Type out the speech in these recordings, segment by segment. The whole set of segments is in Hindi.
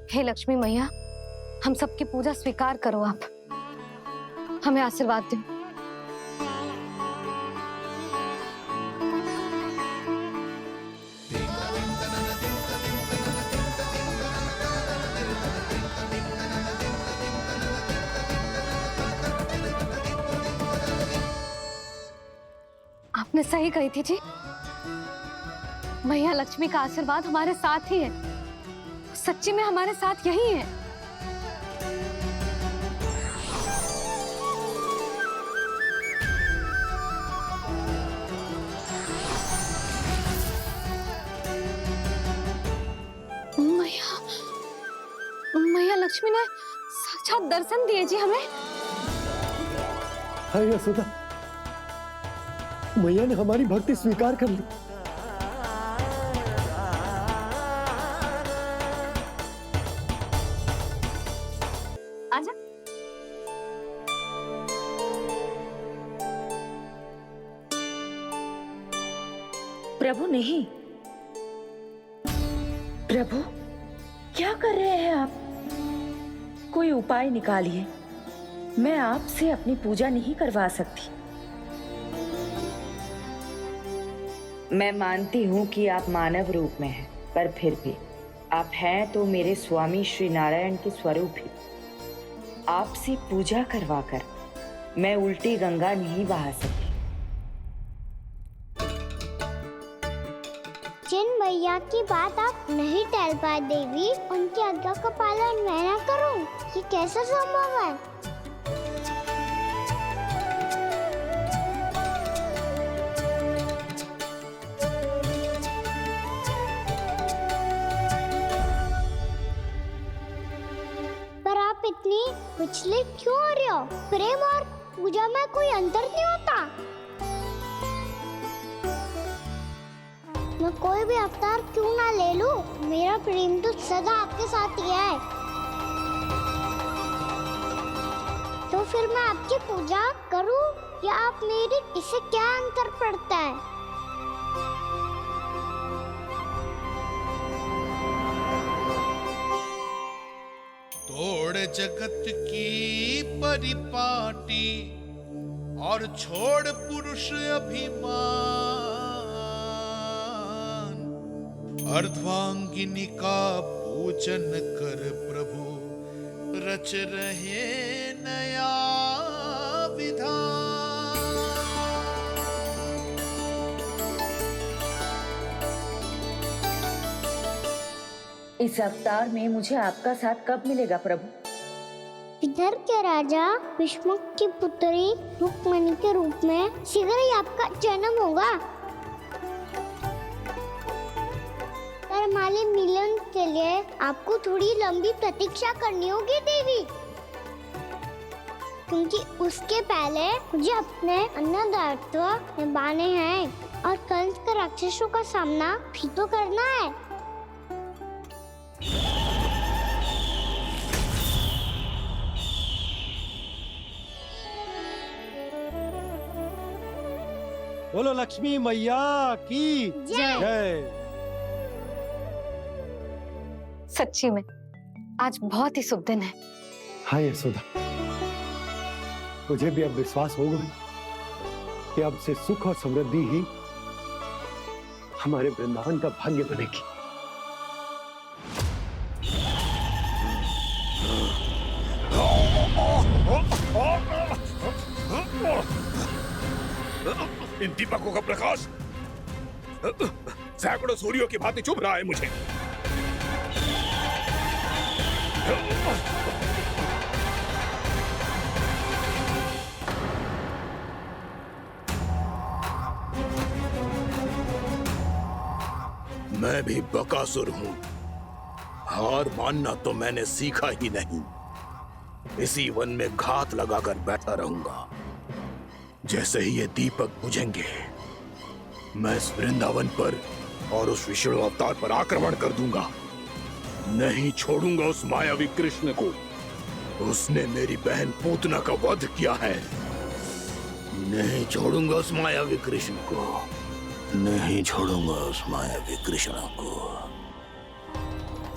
हे लक्ष्मी मैया, हम सबकी पूजा स्वीकार करो, आप हमें आशीर्वाद दो। आपने सही कही थी जी, मैया लक्ष्मी का आशीर्वाद हमारे साथ ही है, सच्ची में हमारे साथ यही है। मैया, मैया लक्ष्मी ने साक्षात दर्शन दिए जी हमें। हाय यशोदा, मैया ने हमारी भक्ति स्वीकार कर ली। आजा। प्रभु नहीं, प्रभु क्या कर रहे हैं आप? कोई उपाय निकालिए, मैं आपसे अपनी पूजा नहीं करवा सकती। मैं मानती हूँ कि आप मानव रूप में हैं, पर फिर भी आप हैं तो मेरे स्वामी श्री नारायण के स्वरूप ही। आपसे पूजा करवाकर मैं उल्टी गंगा नहीं बहा सकती। जिन मैया की बात आप नहीं टाल पाए देवी, उनकी आज्ञा का पालन मैं ना करूं, ये कैसे संभव है? पर आप इतनी विचलित क्यों हो रहे हो? प्रेम और पूजा में कोई अंतर नहीं होता। मैं कोई भी अवतार क्यों ना ले लूं, मेरा प्रेम तो सदा आपके साथ ही है। तो फिर मैं आपकी पूजा करूं या आप मेरी, इससे क्या अंतर पड़ता है? तोड़ जगत की परिपाटी और छोड़ पुरुष अभिमान, अर्धांगिनी का पूजन कर प्रभु, रच रहे नया विधान। इस अवतार में मुझे आपका साथ कब मिलेगा प्रभु? इधर के राजा भीष्मक की पुत्री रुक्मणी के रूप में शीघ्र ही आपका जन्म होगा। हमारे मिलन के लिए आपको थोड़ी लंबी प्रतीक्षा करनी होगी देवी, क्योंकि उसके पहले मुझे अपने अन्य दायित्व निभाने हैं और कंस के राक्षसों का सामना भी तो करना है। बोलो लक्ष्मी मैया की जय। सच्ची में आज बहुत ही शुभ दिन है। हाँ यशोदा, मुझे भी अब विश्वास हो गया कि अब से सुख और समृद्धि ही हमारे वृंदावन का भाग्य बनेगी। इन दीपकों का प्रकाश सैकड़ों सूर्यों की भांति चुभ रहा है मुझे। मैं भी बकासुर हूं, हार मानना तो मैंने सीखा ही नहीं। इसी वन में घात लगाकर बैठा रहूंगा। जैसे ही ये दीपक बुझेंगे, मैं इस वृंदावन पर और उस विष्णु अवतार पर आक्रमण कर दूंगा। नहीं छोड़ूंगा उस मायावी कृष्ण को। उसने मेरी बहन पूतना का वध किया है। नहीं छोड़ूंगा उस मायावी कृष्ण को। नहीं छोड़ूंगा उस मायावी कृष्ण को।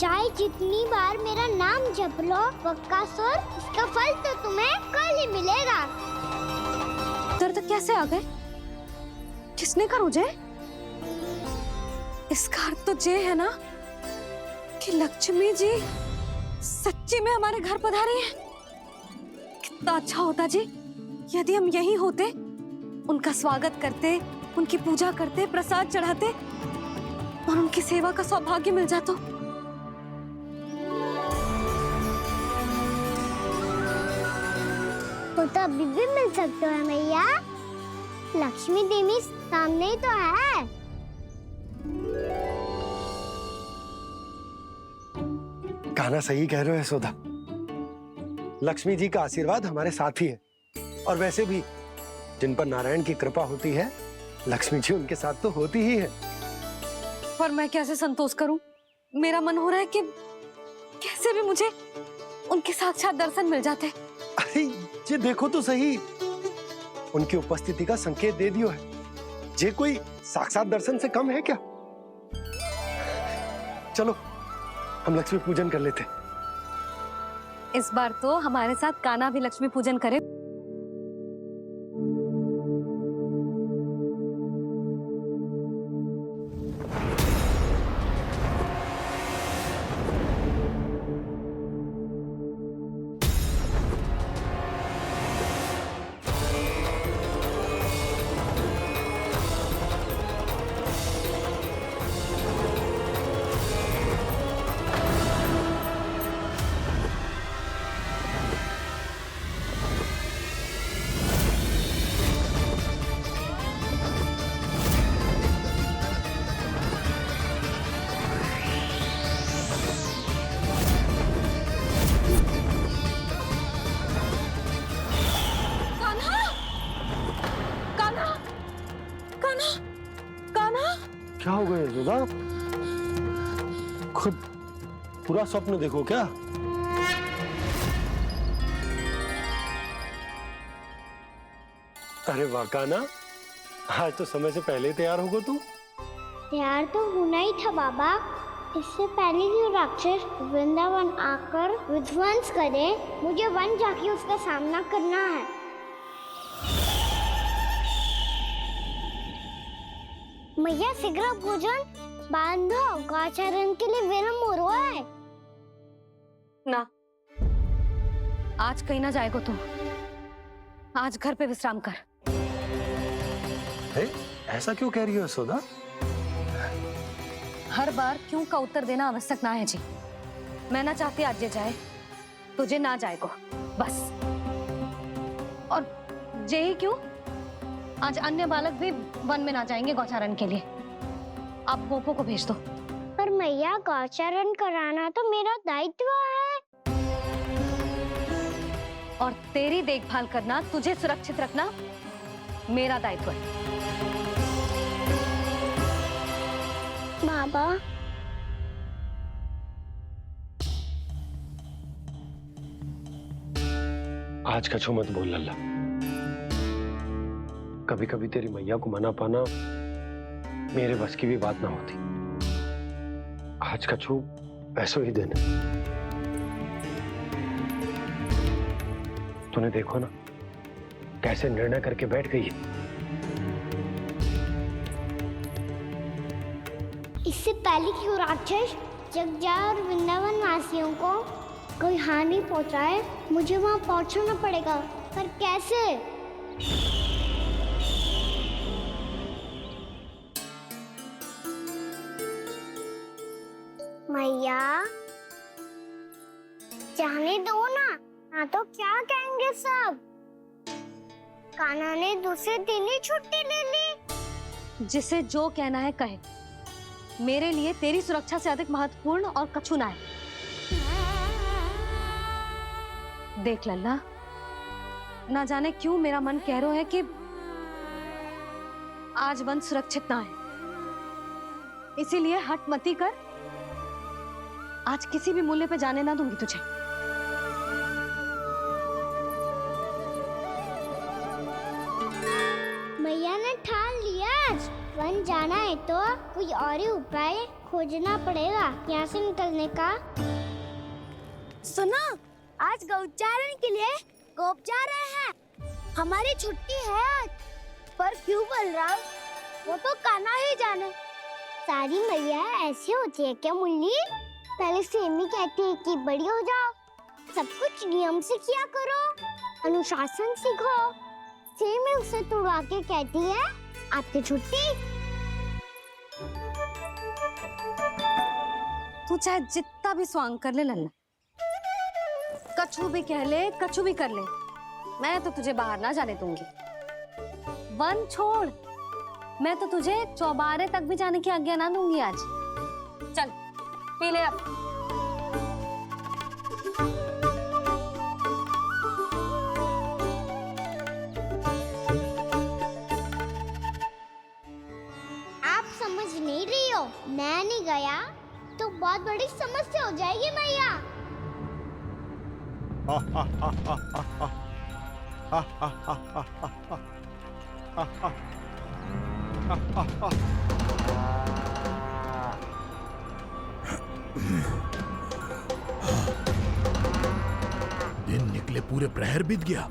चाहे जितनी बार मेरा नाम जप लो बक्कासुर, इसका फल तो तुम्हें कल ही मिलेगा। इधर तक कैसे आ गए? किसने कहा रुझे? इसका अर्थ तो ये है ना कि लक्ष्मी जी सच्ची में हमारे घर पधारी हैं। कितना अच्छा होता जी यदि हम यहीं होते, उनका स्वागत करते, उनकी पूजा करते, प्रसाद चढ़ाते और उनकी सेवा का सौभाग्य मिल जाता। तो अभी भी मिल सकते हो मैया, लक्ष्मी देवी सामने ही तो है। कान्हा सही कह रहे हो यशोदा, लक्ष्मी जी का आशीर्वाद हमारे साथ ही है। और वैसे भी जिन पर नारायण की कृपा होती है, लक्ष्मी जी उनके साथ तो होती ही है। पर मैं कैसे संतोष करूं? मेरा मन हो रहा है कि कैसे भी मुझे उनके साक्षात दर्शन मिल जाते। अरे ये देखो तो सही, उनकी उपस्थिति का संकेत दे दियो है। ये कोई साक्षात दर्शन से कम है क्या? चलो हम लक्ष्मी पूजन कर लेते। इस बार तो हमारे साथ कान्हा भी लक्ष्मी पूजन करे। क्या हो गया यशोदा? खुद पूरा स्वप्न देखो क्या? अरे वाह कान्हा, आज तो समय से पहले तैयार होगा तू। तैयार तो होना ही था बाबा, इससे पहले कि राक्षस वृंदावन आकर विध्वंस करे, मुझे वन जाके उसका सामना करना है। मैया शीघ्र भोजन बांधो, गौचरण के लिए विलंब हो रहा है। ना, आज कहीं ना जाएगा तुम। आज घर पे विश्राम कर। ऐसा क्यों कह रही हो यशोदा? हर बार क्यों का उत्तर देना आवश्यक ना है जी। मैं ना चाहती आज ये जाए, तुझे ना जाएगा बस। और ये ही क्यों, आज अन्य बालक भी वन में ना जाएंगे गौचारण के लिए। आप गोपो को भेज दो। पर मैया गौचरण कराना तो मेरा दायित्व है। और तेरी देखभाल करना, तुझे सुरक्षित रखना मेरा दायित्व है। बाबा आज कछु मत बोल लल्ला। कभी कभी तेरी मैया को मना पाना मेरे बस की भी बात ना होती। आज कछु पैसों ही देना। तूने देखो ना कैसे निर्णय करके बैठ गई है। इससे पहले कि वो राक्षस जगजा और वृंदावन वासियों को कोई हानि पहुंचाए, मुझे वहां पहुंचना पड़ेगा। पर कैसे? मैया जाने दो ना तो क्या कहेंगे सब। कान्हा ने दूसरे दिन ही छुट्टी ले ली। जिसे जो कहना है कहे, मेरे लिए तेरी सुरक्षा से अधिक महत्वपूर्ण और कछु ना है। देख लल्ला, ना जाने क्यों मेरा मन कह रहा है कि आज वन सुरक्षित ना है, इसीलिए हट मती कर। आज किसी भी मूल्य पे जाने ना दूंगी तुझे। मैया ने ठान लिया, वन जाना है तो कोई और ही उपाय खोजना पड़ेगा यहाँ से निकलने का। सुना, आज गौचारण के लिए गोप जा रहे हैं। हमारी छुट्टी है आज। पर क्यों बलराम? वो तो कान्हा ही जाने। सारी मैया ऐसी होती है क्या मुन्नी? पहले सेमी कहती है कि बड़ी हो जाओ, सब कुछ नियम से किया करो, अनुशासन सीखो। सेमी उसे तुड़वा के कहती है आपकी छुट्टी। तू चाहे जितना भी स्वांग कर ले लल्ला, कछु भी कह ले, कछु भी कर ले, मैं तो तुझे बाहर ना जाने दूंगी। वन छोड़, मैं तो तुझे चौबारे तक भी जाने की आज्ञा ना दूंगी आज। चल पी ले अब। आप समझ नहीं रही हो, मैं नहीं गया तो बहुत बड़ी समस्या हो जाएगी मैया। दिन निकले पूरे प्रहर बीत गया।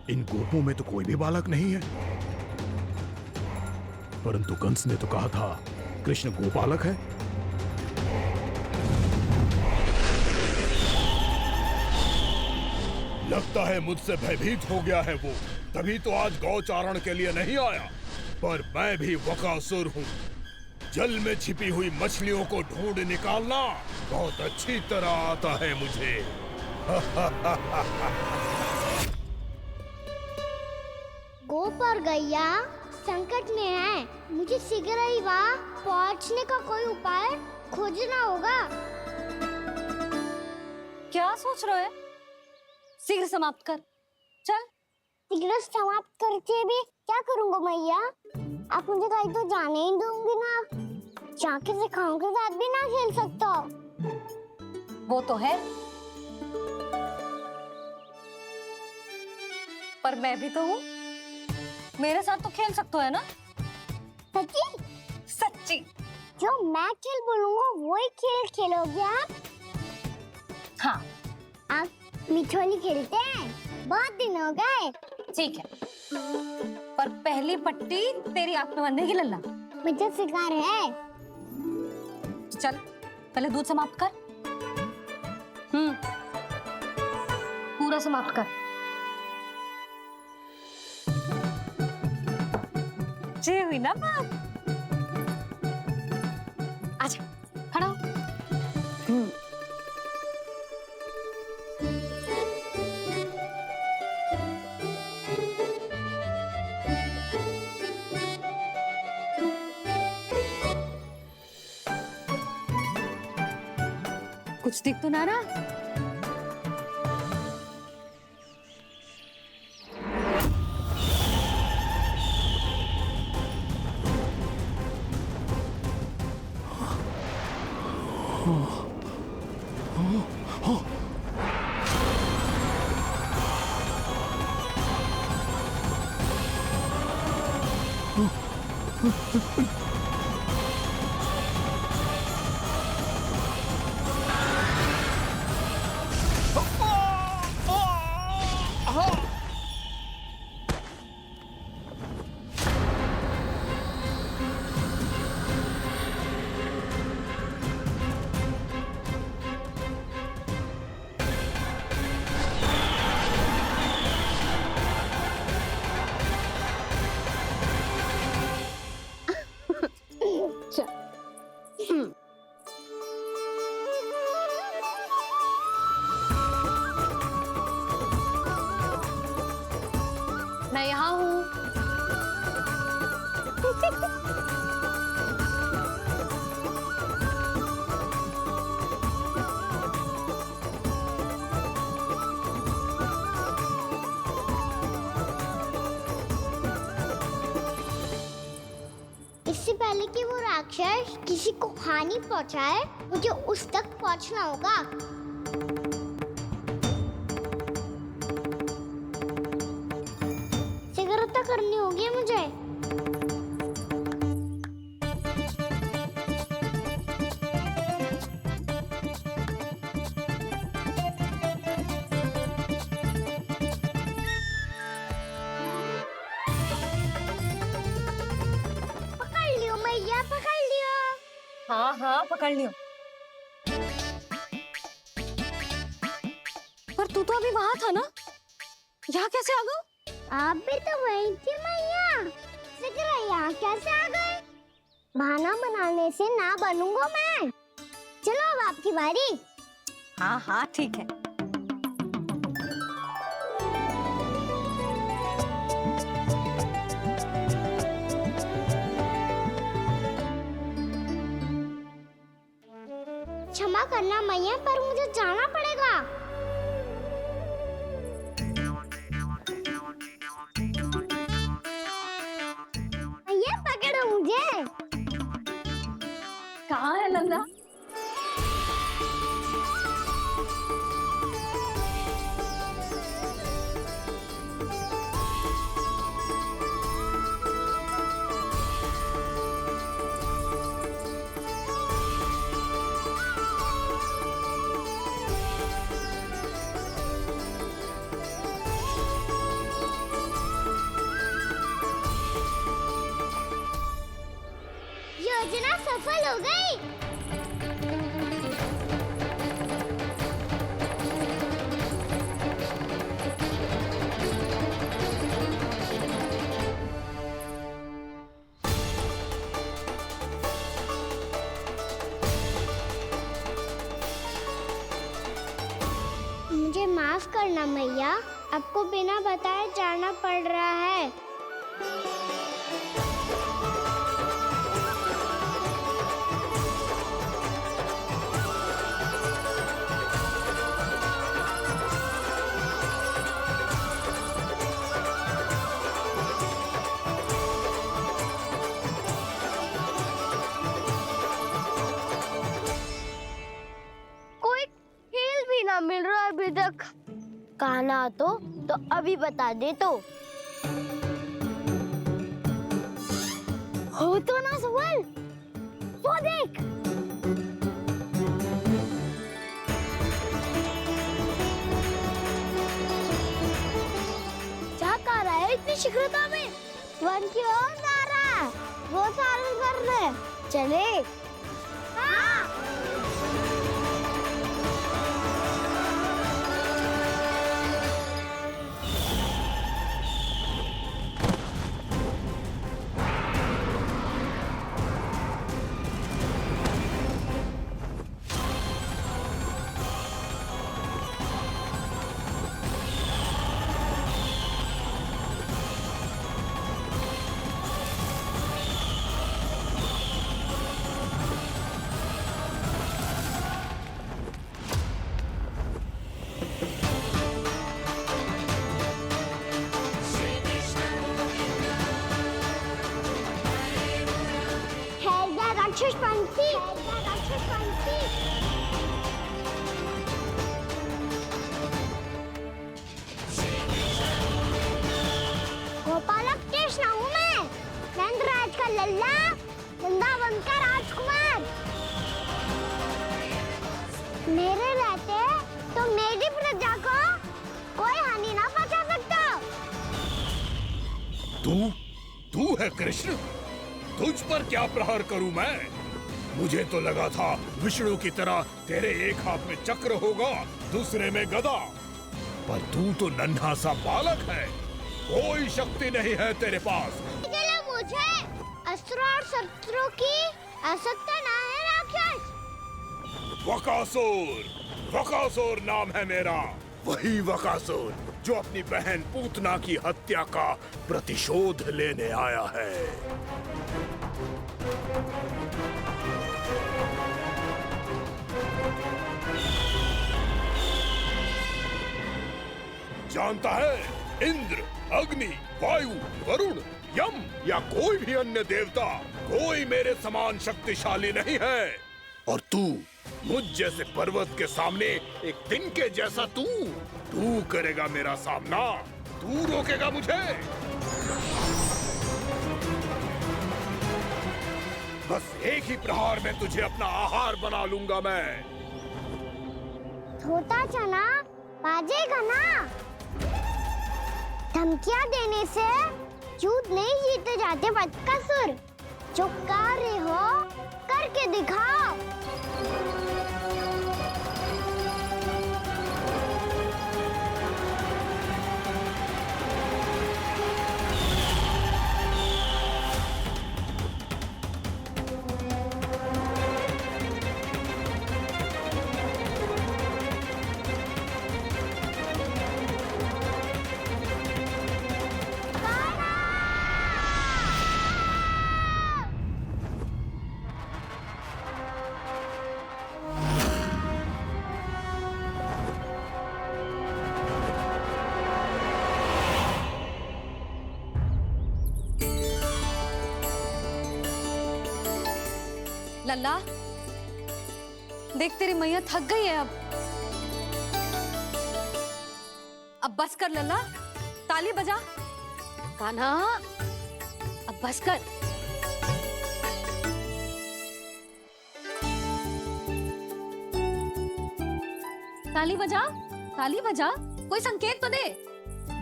इन गोपों में तो कोई भी बालक नहीं है, परंतु कंस ने तो कहा था कृष्ण गोपालक है। लगता है मुझसे भयभीत हो गया है वो, तभी तो आज गौचारण के लिए नहीं आया। पर मैं भी बकासुर हूँ। जल में छिपी हुई मछलियों को ढूंढ निकालना बहुत अच्छी तरह आता है मुझे। गोप और गैया संकट में है। मुझे शीघ्र ही वहाँ पहुँचने का कोई उपाय खोजना होगा। क्या सोच रहे हो? शीघ्र समाप्त कर, चल। शीघ्र समाप्त करके भी क्या करूँगा मैया? आप मुझे कहीं तो जाने ही दूंगी ना। जाके सिखाओं के साथ भी ना खेल सकता। वो तो है, पर मैं भी तो हूँ। मेरे साथ तो खेल सकते हो है ना? सच्ची? सच्ची। जो मैं खेल बोलूँगा वही खेल खेलोगे आप? हाँ। आप मिठोली खेलते हैं? बहुत दिन हो गए। ठीक है, पर पहली पट्टी तेरी आंख में बंधेगी लल्ला। मुझे शिकार है। चल पहले दूध समाप्त कर। पूरा समाप्त कर। जे हुई ना बात। आजा, खड़ा हो। कुछ दिख तो ना रहा? मैं यहाँ हूँ। इससे पहले कि वो राक्षस किसी को हानि पहुंचाए, मुझे उस तक पहुंचना होगा। शीघ्रता करनी होगी मुझे। हाँ हाँ पकड़ लियो। पर तू तो अभी वहां था ना, यहाँ कैसे आ गया? आप भी तो वही थी मैया, जिक्र यहाँ कैसे आ गए? बहाना बनाने से ना बनूंगा मैं। चलो अब आपकी बारी। हाँ हाँ ठीक है। क्षमा करना मैया, पर मुझे जाना पड़ेगा। मैया पकड़ो मुझे। कहाँ है नंदा? योजना सफल हो गई। मुझे माफ करना मैया, आपको बिना बताए जाना पड़ रहा है। कोई हिल भी ना मिल रहा अभी तक। कहना तो अभी बता दे तो। हो तो ना सवाल, वो देख। क्या कर रहा है इतनी शीघ्रता में? वन की ओर जा रहा है, वो सारे कर रहे। चले। हाँ। राक्षस पंछी, राक्षस पंछी। गोपालक कृष्ण हूँ मैं, नंदराज का लल्ला, वृंदावन का राजकुमार। मेरे रहते तो मेरी प्रजा को कोई हानि ना पहुंचा सकता। तू है कृष्ण? तुझ पर क्या प्रहार करूं मैं? मुझे तो लगा था विष्णु की तरह तेरे एक हाथ में चक्र होगा, दूसरे में गदा। पर तू तो नन्हा सा बालक है, कोई शक्ति नहीं है तेरे पास। मुझे अस्त्र और शस्त्रों की आवश्यकता ना है राक्षस। वकासुर नाम है मेरा, वही वकासुर जो अपनी बहन पूतना की हत्या का प्रतिशोध लेने आया है। जानता है, इंद्र, अग्नि, वायु, वरुण, यम या कोई भी अन्य देवता, कोई मेरे समान शक्तिशाली नहीं है। और तू, मुझ जैसे पर्वत के सामने एक तिनके जैसा तू करेगा मेरा सामना? तू रोकेगा मुझे? बस एक ही प्रहार में तुझे अपना आहार बना लूंगा मैं। छोटा चना बाजेगा ना। धमकियां देने से युद्ध नहीं जीते जाते बदकसूर। जो कार्य हो करके करके दिखाओ। लल्ला, देख तेरी मैया थक गई है अब बस कर लल्ला, ताली बजा। कान्हा, अब बस कर। ताली बजा, ताली बजा, कोई संकेत तो दे,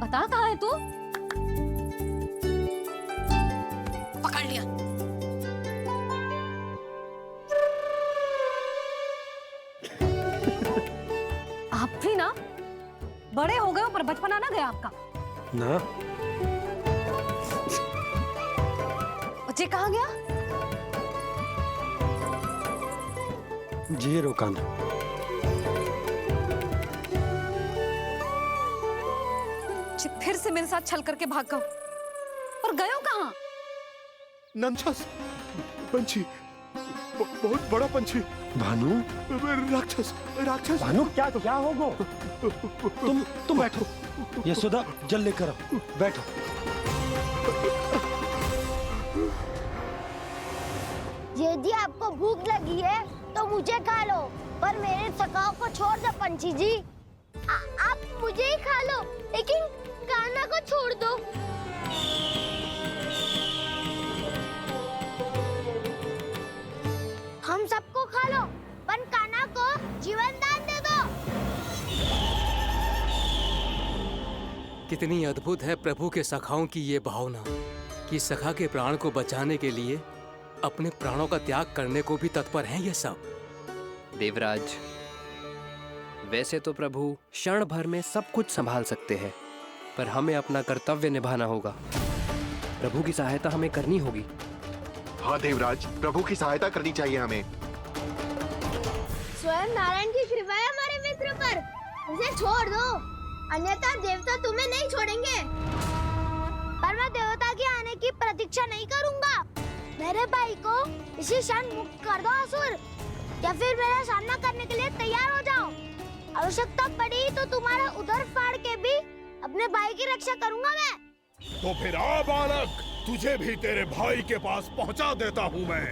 बता कहाँ है तू? पकड़ लिया। आप भी ना बड़े हो गए हो, पर बचपना ना गया आपका ना। बच्चे कहाँ गया? जी रोकान। फिर से मेरे साथ छल करके भाग गए, और गए हो कहाँ? नंचस पंछी, बहुत बड़ा पंछी। भानु, राक्षस राक्षस। भानु क्या क्या होगा? तुम बैठो, यशोदा जल लेकर आओ, बैठो। यदि आपको भूख लगी है तो मुझे खा लो, पर मेरे थकाव को छोड़ दो पंछी जी। आप मुझे ही खा लो, लेकिन कान्हा को छोड़ दो। हम सबको खा लो, पर कान्हा को जीवन दान दे दो। कितनी अद्भुत है प्रभु के सखाओं की ये भावना कि सखा के प्राण को बचाने के लिए अपने प्राणों का त्याग करने को भी तत्पर हैं ये सब। देवराज, वैसे तो प्रभु क्षण भर में सब कुछ संभाल सकते हैं, पर हमें अपना कर्तव्य निभाना होगा। प्रभु की सहायता हमें करनी होगी। हाँ देवराज, प्रभु की सहायता करनी चाहिए हमें। स्वयं नारायण की कृपा है हमारे मित्र पर, उसे छोड़ दो, अन्यथा देवता तुम्हें नहीं छोड़ेंगे। पर मैं देवता के आने की प्रतीक्षा नहीं करूंगा। मेरे भाई को इसी क्षण मुक्त कर दो असुर, या फिर मेरा सामना करने के लिए तैयार हो जाओ। आवश्यकता पड़ी तो तुम्हारा उदर फाड़ के भी अपने भाई की रक्षा करूंगा मैं। तो फिर आ बालक, तुझे भी तेरे भाई के पास पहुंचा देता हूं मैं।